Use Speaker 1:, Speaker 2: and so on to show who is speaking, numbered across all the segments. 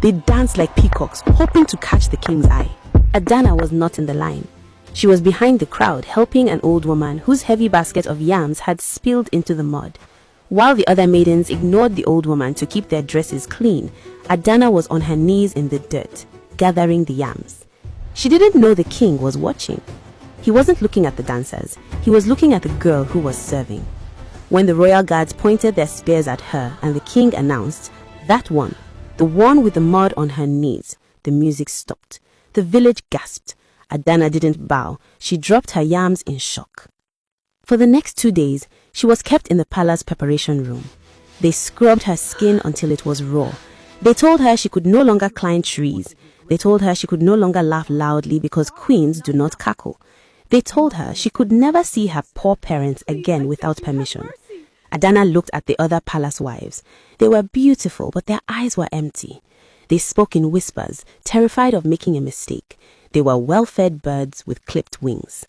Speaker 1: They danced like peacocks, hoping to catch the king's eye. Adana was not in the line. She was behind the crowd, helping an old woman whose heavy basket of yams had spilled into the mud. While the other maidens ignored the old woman to keep their dresses clean, Adana was on her knees in the dirt, gathering the yams. She didn't know the king was watching. He wasn't looking at the dancers. He was looking at the girl who was serving. When the royal guards pointed their spears at her and the king announced, "That one, the one with the mud on her knees," the music stopped. The village gasped. Adana didn't bow. She dropped her yams in shock. For the next 2 days, she was kept in the palace preparation room. They scrubbed her skin until it was raw. They told her she could no longer climb trees. They told her she could no longer laugh loudly because queens do not cackle. They told her she could never see her poor parents again without permission. Adana looked at the other palace wives. They were beautiful, but their eyes were empty. They spoke in whispers, terrified of making a mistake. They were well-fed birds with clipped wings.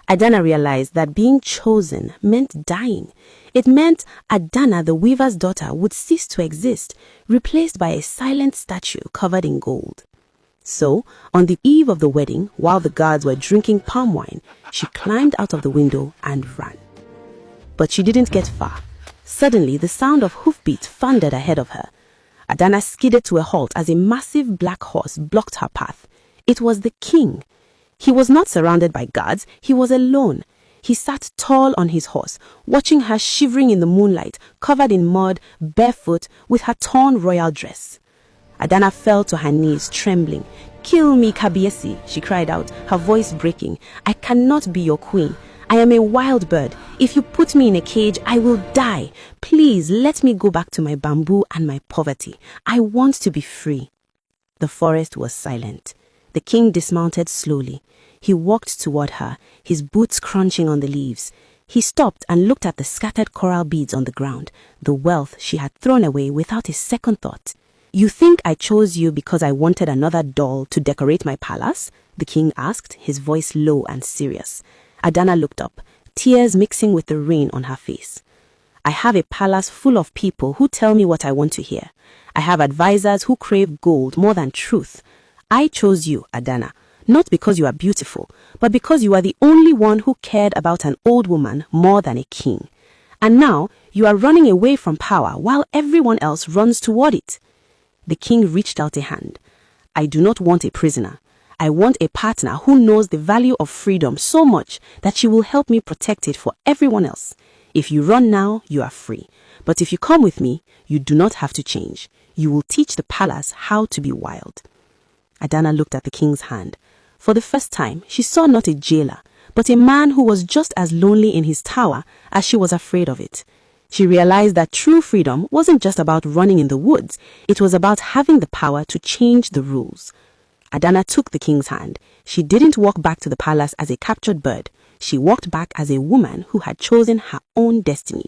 Speaker 1: Adana realized that being chosen meant dying. It meant Adana, the weaver's daughter, would cease to exist, replaced by a silent statue covered in gold. So, on the eve of the wedding, while the guards were drinking palm wine, she climbed out of the window and ran. But she didn't get far. Suddenly, the sound of hoofbeats thundered ahead of her. Adana skidded to a halt as a massive black horse blocked her path. It was the king. He was not surrounded by guards. He was alone. He sat tall on his horse, watching her shivering in the moonlight, covered in mud, barefoot, with her torn royal dress. Adana fell to her knees, trembling. "Kill me, Kabiesi," she cried out, her voice breaking. "I cannot be your queen. I am a wild bird. If you put me in a cage, I will die. Please let me go back to my bamboo and my poverty. I want to be free." The forest was silent. The king dismounted slowly. He walked toward her, his boots crunching on the leaves. He stopped and looked at the scattered coral beads on the ground, the wealth she had thrown away without a second thought. "You think I chose you because I wanted another doll to decorate my palace?" the king asked, his voice low and serious. Adana looked up, tears mixing with the rain on her face. "I have a palace full of people who tell me what I want to hear. I have advisors who crave gold more than truth. I chose you, Adana, not because you are beautiful, but because you are the only one who cared about an old woman more than a king. And now you are running away from power while everyone else runs toward it." The king reached out a hand. "I do not want a prisoner. I want a partner who knows the value of freedom so much that she will help me protect it for everyone else. If you run now, you are free. But if you come with me, you do not have to change. You will teach the palace how to be wild." Adana looked at the king's hand. For the first time, she saw not a jailer, but a man who was just as lonely in his tower as she was afraid of it. She realized that true freedom wasn't just about running in the woods. It was about having the power to change the rules. Adana took the king's hand. She didn't walk back to the palace as a captured bird. She walked back as a woman who had chosen her own destiny.